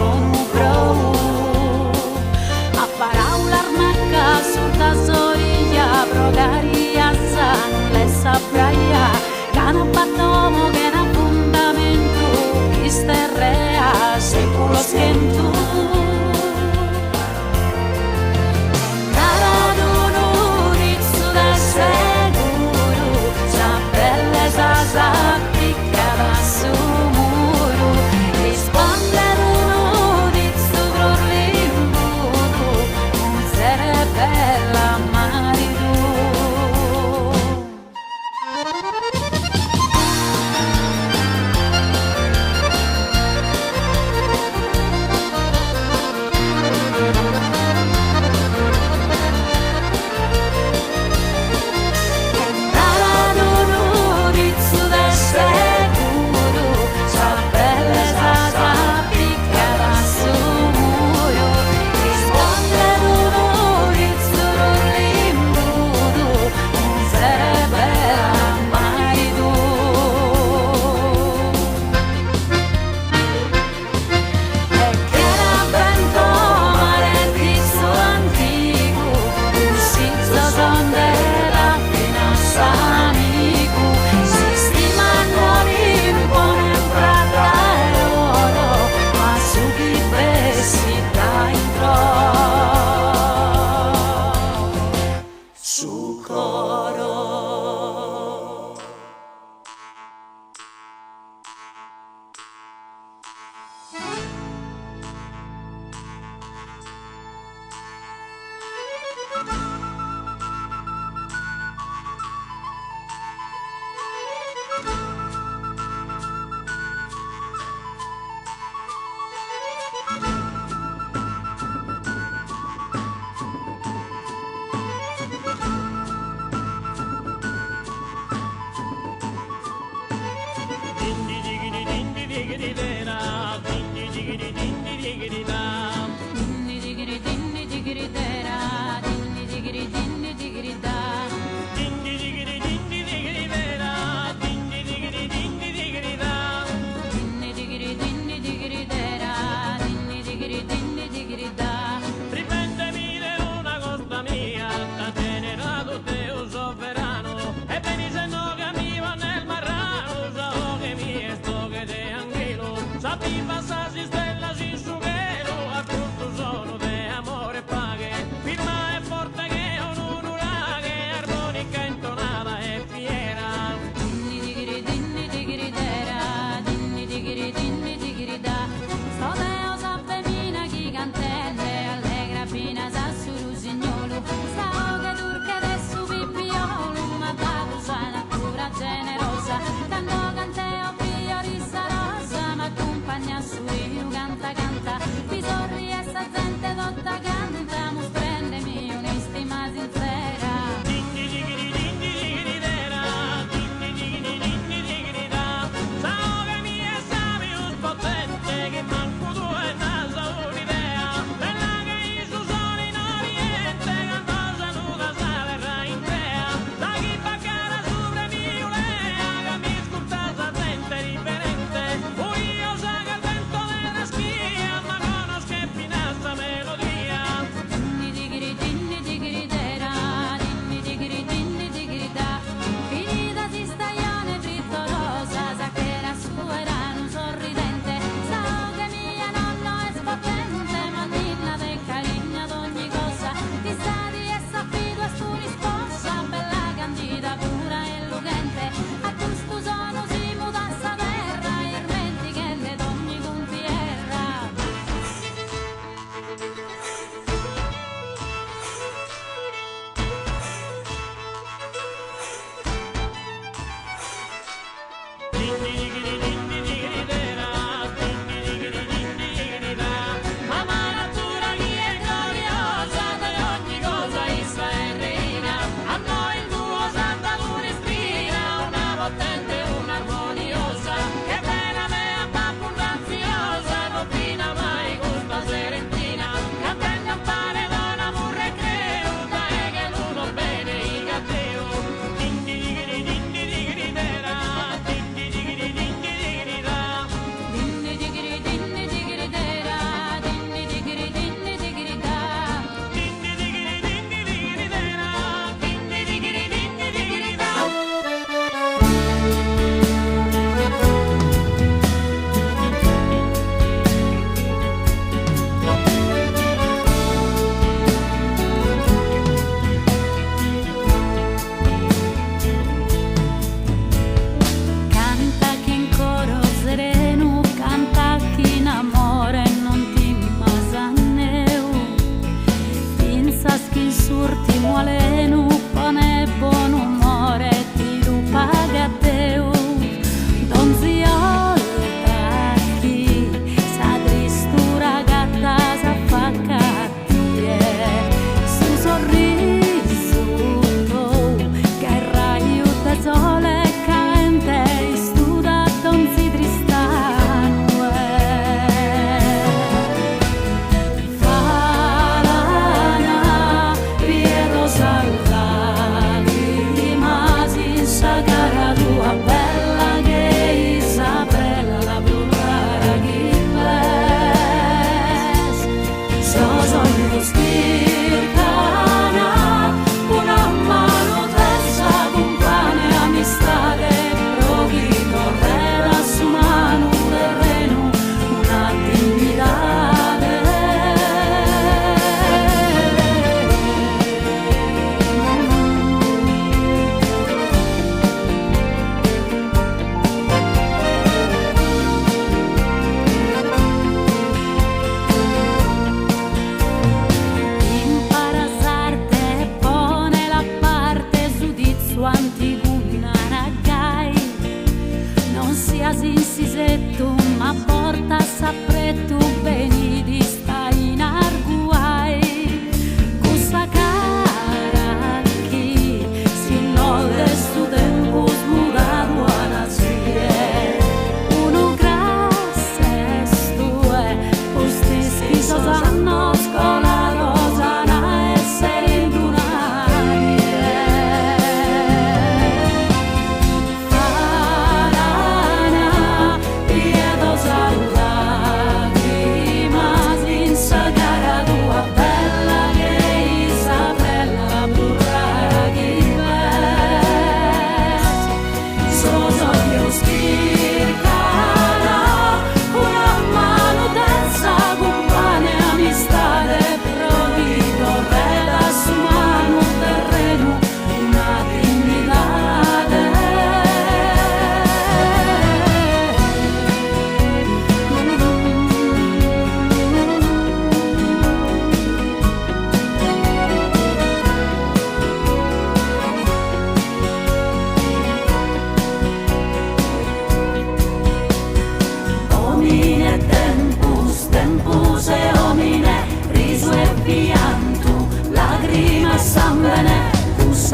non prou. A paraula armaca sulta soia, progaria san le sapraia, cana battomo che na fundamento, isterrea, seculo schientu.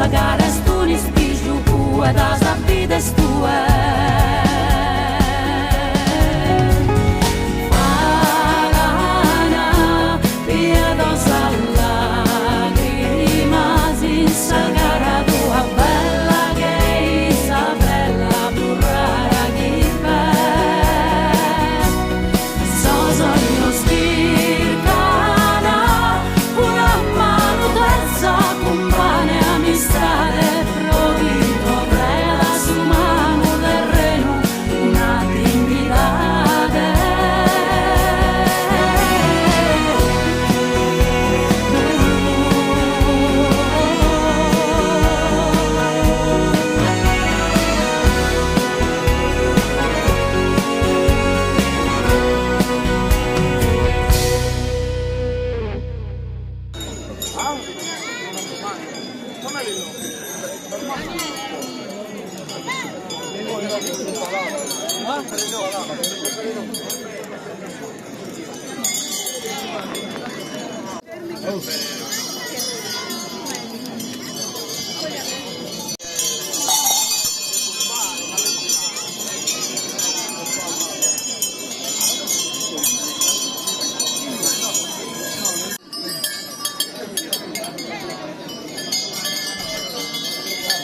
pagare stu ni spiju cue da sapide stue.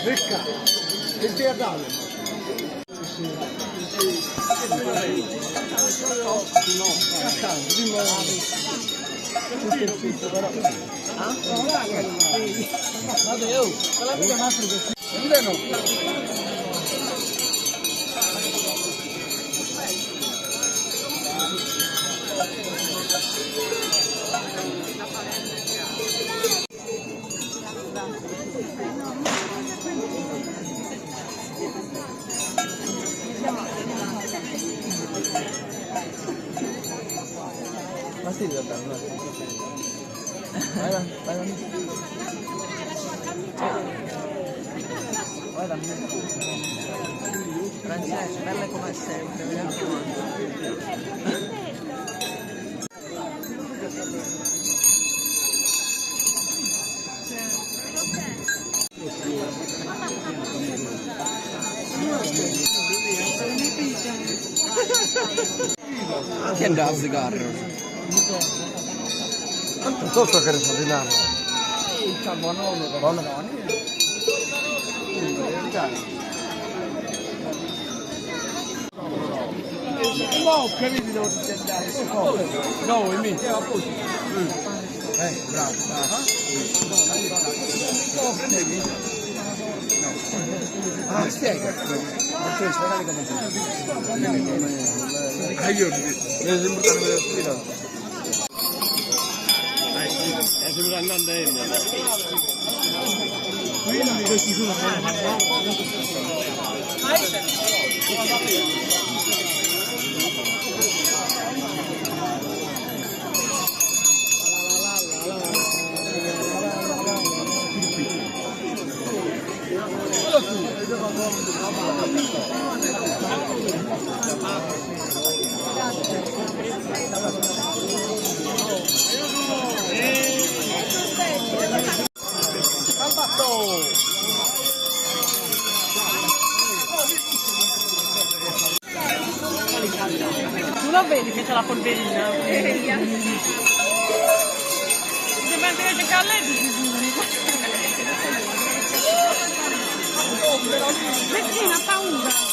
Becca, che ti ha dato? Masih di dalam. Vai, vai. Vai, dammi. Francesco, bella come sempre, vediamo Anche andava a zigarro. Non so che sono di nano. Buono. No, capito devo andare. No, mi a posto. Bravo. Ah, spiega. Spiegale come io mi sembra che me lo spiegare. Sembra andando quindi questi sono Tu lo vedi che c'è la polverina? Se mentre c'è Carletto si Bettina ha paura.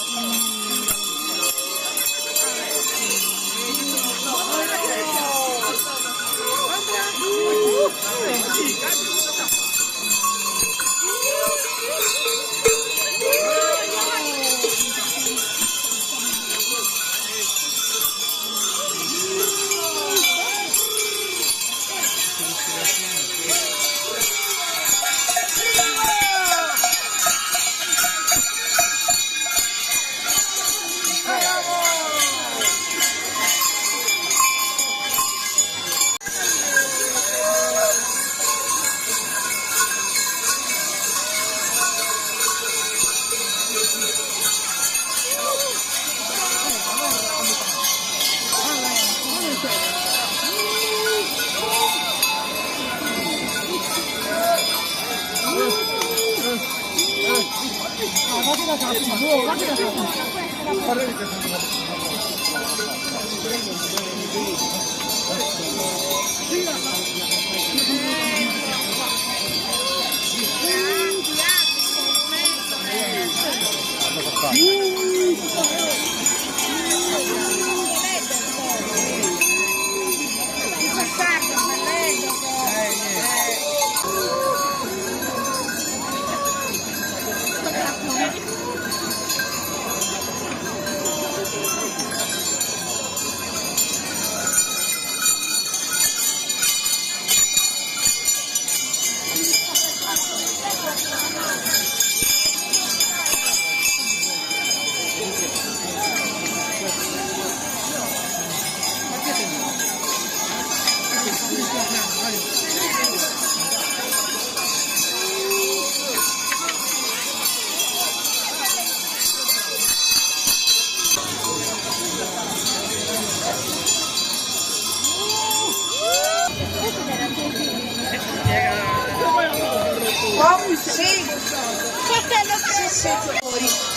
Sì.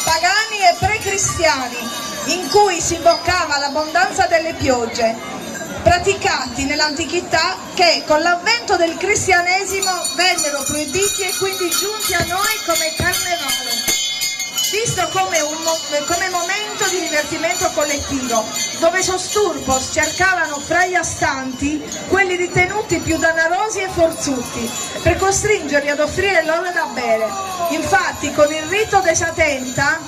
Pagani e pre-cristiani, in cui si invocava l'abbondanza delle piogge, praticati nell'antichità, che con l'avvento del cristianesimo vennero proibiti e quindi giunti a noi come carnevale, visto come momento di divertimento collettivo, dove Sosturpos cercavano fra gli astanti quelli ritenuti più danarosi e forzuti, per costringerli ad offrire loro da bere. Infatti, con il rito de Satenta,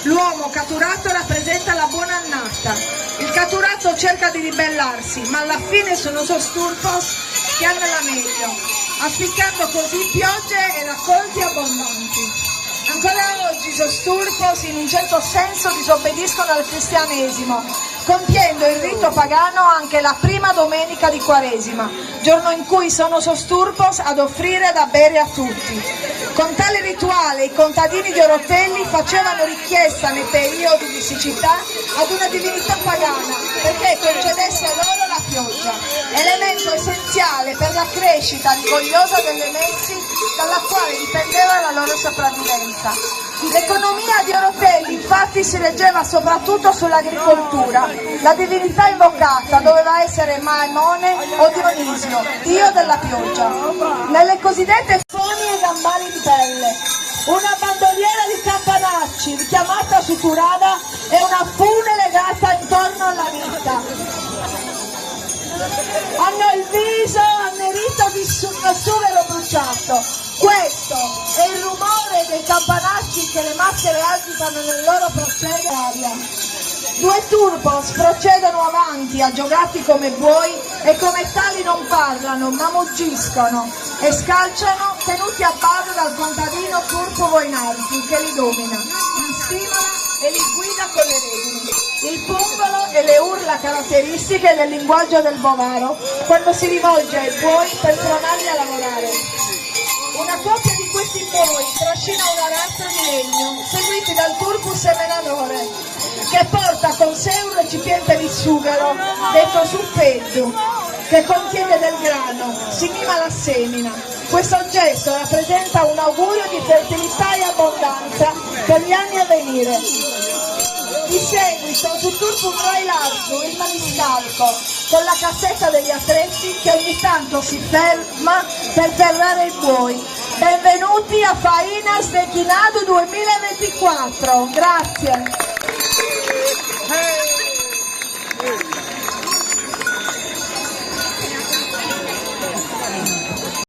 l'uomo catturato rappresenta la buona annata. Il catturato cerca di ribellarsi, ma alla fine sono Sosturpos che hanno la meglio, afficcando così piogge e raccolti abbondanti. Ancora oggi Sosturpos in un certo senso disobbediscono al cristianesimo, compiendo il rito pagano anche la prima domenica di Quaresima, giorno in cui sono Sosturpos ad offrire da bere a tutti. Con tale rituale i contadini di Orotelli facevano richiesta nei periodi di siccità ad una divinità pagana perché concedesse loro la pioggia, elemento essenziale per la crescita rigogliosa delle messi dalla quale dipendeva la loro sopravvivenza. L'economia di Orotelli infatti si reggeva soprattutto sull'agricoltura. La divinità invocata doveva essere Maemone o Dionisio, dio della pioggia. Nelle cosiddette foni e gambali di pelle, una bandoliera di campanacci richiamata su Turada e una fune legata intorno alla vita. Hanno il viso annerito di sughero bruciato. Questo è il rumore dei campanacci che le maschere agitano nel loro procedere aria. Due turpos procedono avanti, aggiogati come buoi, e come tali non parlano, ma muggiscono e scalciano, tenuti a bada dal contadino Turpo Voinarchi, che li domina, li stimola e li guida con le redini. Il pungolo e le urla caratteristiche del linguaggio del bovaro, quando si rivolge ai buoi per suonarli a lavorare. Una coppia di questi buoi trascina un aratro di legno, seguiti dal turpus semenatore, che porta con sé un recipiente di sughero, detto suppeddu, che contiene del grano, si mima la semina. Questo gesto rappresenta un augurio di fertilità e abbondanza per gli anni a venire. Di seguito su Turpus Railarzu il maniscalco, con la cassetta degli attrezzi che ogni tanto si ferma per ferrare i buoi. Benvenuti a Fainas de Chinadu 2024, grazie.